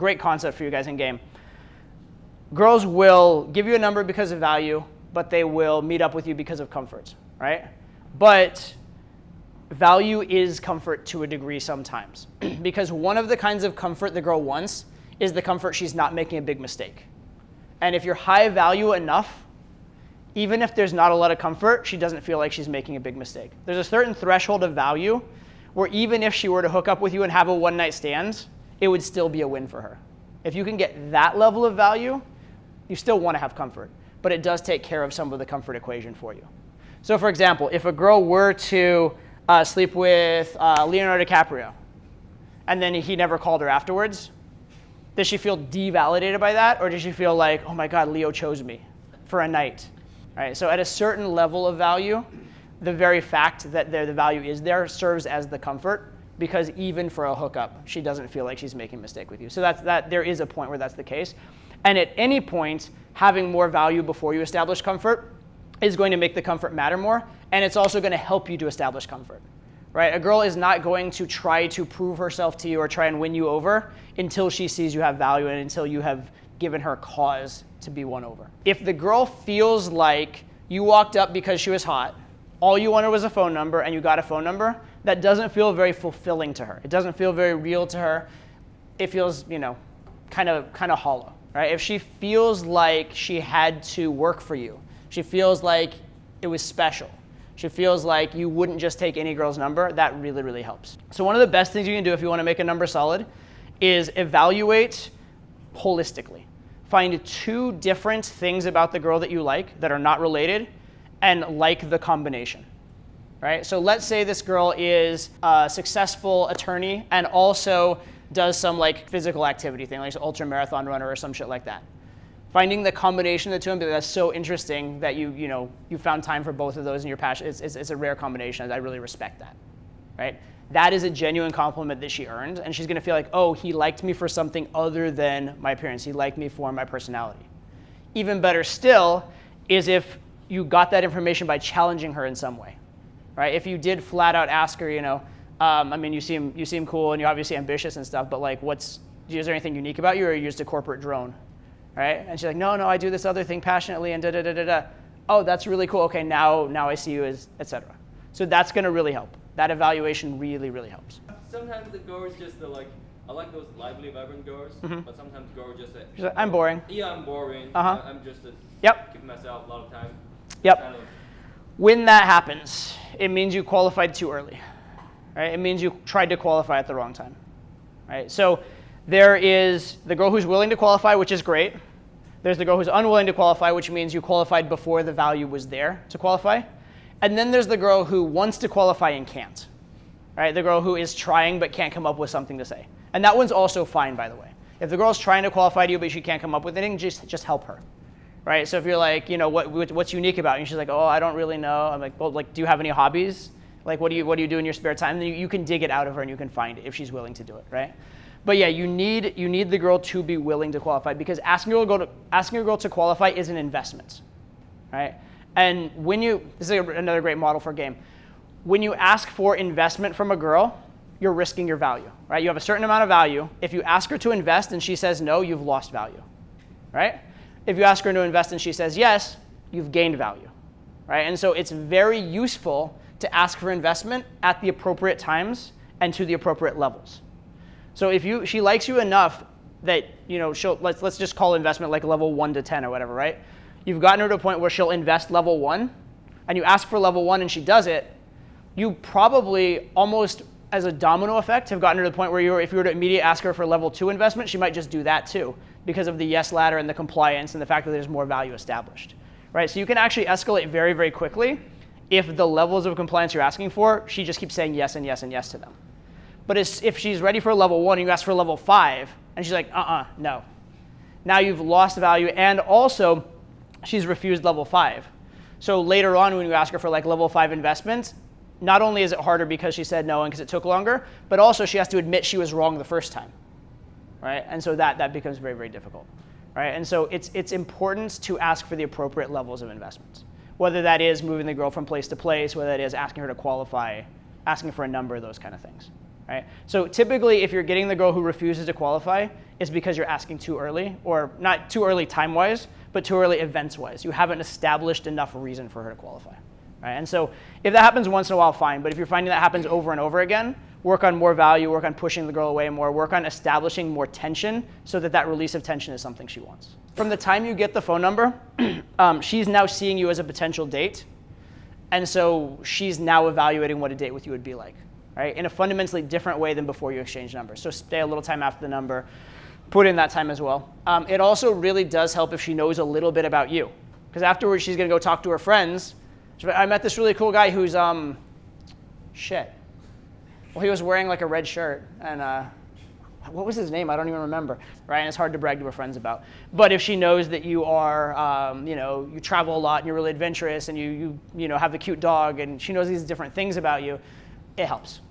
great concept for you guys in game. Girls will give you a number because of value, but they will meet up with you because of comfort, right? But value is comfort to a degree sometimes, because one of the kinds of comfort the girl wants is the comfort she's not making a big mistake. And if you're high value enough, even if there's not a lot of comfort, she doesn't feel like she's making a big mistake. There's a certain threshold of value where even if she were to hook up with you and have a one-night stand, it would still be a win for her. If you can get that level of value, you still want to have comfort, but it does take care of some of the comfort equation for you. So for example, if a girl were to sleep with Leonardo DiCaprio, and then he never called her afterwards, does she feel devalidated by that, or does she feel like, oh my God, Leo chose me for a night? Right? So at a certain level of value, the very fact that the value is there serves as the comfort, because even for a hookup, she doesn't feel like she's making a mistake with you. So there is a point where that's the case. And at any point, having more value before you establish comfort is going to make the comfort matter more, and it's also going to help you to establish comfort, right? A girl is not going to try to prove herself to you or try and win you over until she sees you have value and until you have given her cause to be won over. If the girl feels like you walked up because she was hot, all you wanted was a phone number and you got a phone number, that doesn't feel very fulfilling to her. It doesn't feel very real to her. It feels, kind of hollow. Right? If she feels like she had to work for you, she feels like it was special, she feels like you wouldn't just take any girl's number, that really, really helps. So one of the best things you can do if you want to make a number solid is evaluate holistically. Find 2 different things about the girl that you like that are not related and like the combination. Right? So let's say this girl is a successful attorney and also does some like physical activity thing, like an ultra marathon runner or some shit like that. Finding the combination of the two and be like, that's so interesting that you found time for both of those and your passion. It's a rare combination. I really respect that, right? That is a genuine compliment that she earned, and she's gonna feel like, oh, he liked me for something other than my appearance. He liked me for my personality. Even better still is if you got that information by challenging her in some way, right? If you did flat out ask her, you seem cool and you're obviously ambitious and stuff, but like, is there anything unique about you, or are you just a corporate drone, right? And she's like, no, I do this other thing passionately and da-da-da-da-da. Oh, that's really cool. Okay, now I see you as, etc. So that's gonna really help. That evaluation really, really helps. Sometimes the girls just I like those lively, vibrant girls, but sometimes girls just say, she's like, I'm boring. Yeah, I'm boring. Uh-huh. I'm just keeping myself a lot of time. Yep. When that happens, it means you qualified too early. Right? It means you tried to qualify at the wrong time. Right? So there is the girl who's willing to qualify, which is great. There's the girl who's unwilling to qualify, which means you qualified before the value was there to qualify. And then there's the girl who wants to qualify and can't. Right? The girl who is trying but can't come up with something to say. And that one's also fine, by the way. If the girl's trying to qualify to you but she can't come up with anything, just help her. Right? So if you're like, what's unique about you? And she's like, oh, I don't really know. I'm like, well, do you have any hobbies? Like, what do you do in your spare time? And you can dig it out of her and you can find it if she's willing to do it, right? But yeah, you need the girl to be willing to qualify, because asking a girl to qualify is an investment, right? And this is another great model for a game. When you ask for investment from a girl, you're risking your value, right? You have a certain amount of value. If you ask her to invest and she says no, you've lost value, right? If you ask her to invest and she says yes, you've gained value, right? And so it's very useful to ask for investment at the appropriate times and to the appropriate levels. So if she likes you enough that let's just call investment like level 1 to 10 or whatever, right? You've gotten her to a point where she'll invest level 1, and you ask for level 1 and she does it. You probably almost as a domino effect have gotten her to the point where if you were to immediately ask her for level 2 investment, she might just do that too, because of the yes ladder and the compliance and the fact that there's more value established, right? So you can actually escalate very, very quickly if the levels of compliance you're asking for, she just keeps saying yes and yes and yes to them. But if she's ready for level 1 and you ask for level 5, and she's like, no. Now you've lost value, and also she's refused level 5. So later on when you ask her for like level 5 investments, not only is it harder because she said no and because it took longer, but also she has to admit she was wrong the first time, right? And so that becomes very, very difficult, right? And so it's important to ask for the appropriate levels of investments, whether that is moving the girl from place to place, whether that is asking her to qualify, asking for a number, those kind of things, right? So typically, if you're getting the girl who refuses to qualify, is because you're asking too early, or not too early time-wise, but too early events-wise. You haven't established enough reason for her to qualify. Right? And so if that happens once in a while, fine. But if you're finding that happens over and over again, work on more value, work on pushing the girl away more, work on establishing more tension so that that release of tension is something she wants. From the time you get the phone number, she's now seeing you as a potential date. And so she's now evaluating what a date with you would be like, right? In a fundamentally different way than before you exchange numbers. So stay a little time after the number, put in that time as well. It also really does help if she knows a little bit about you. Because afterwards, she's going to go talk to her friends. I met this really cool guy who's, shit. Well, he was wearing like a red shirt, and what was his name? I don't even remember, right? And it's hard to brag to her friends about. But if she knows that you are, you travel a lot and you're really adventurous and you have the cute dog, and she knows these different things about you, it helps.